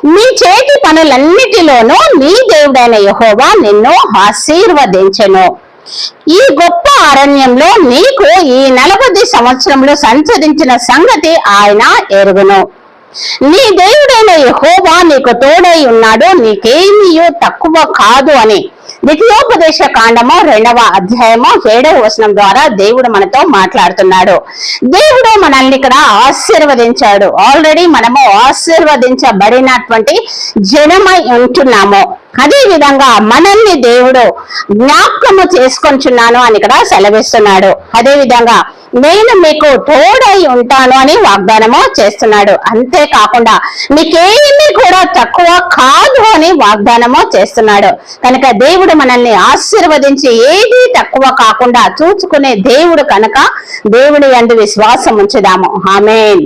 నీ చేతి పనులన్నిటిలోనూ నీ దేవుడైన యెహోవా నిన్ను ఆశీర్వదించెను. ఈ గొప్ప అరణ్యంలో నీకు ఈ 40 సంవత్సరములు సంచరించిన సంగతి ఆయన ఎరుగును. నీ దేవుడైన యెహోవా నీకు తోడై ఉన్నాడు, నీకేమీ తక్కువ కాదు అని ద్వితీయోపదేశ కాండము 2వ అధ్యాయము 7వ వచనం ద్వారా దేవుడు మనతో మాట్లాడుతున్నాడు. దేవుడు మనల్ని ఇక్కడ ఆశీర్వదించాడు. ఆల్రెడీ మనము ఆశీర్వదించబడినటువంటి జనమై ఉంటున్నాము. అదే విధంగా మనల్ని దేవుడు జ్ఞాపకము చేసుకొంచున్నాను అని ఇక్కడ సెలవిస్తున్నాడు. అదే విధంగా నేను మీకు తోడై ఉంటాను అని వాగ్దానము చేస్తున్నాడు. అంతేకాకుండా మీకేమీ కూడా తక్కువ కాదు అని వాగ్దానము చేస్తున్నాడు. కనుక దేవుడు మనల్ని ఆశీర్వదించి ఏది తక్కువ కాకుండా చూసుకునే దేవుడు కనుక దేవుని యందు విశ్వాసం ఉంచుదాము. ఆమేన్.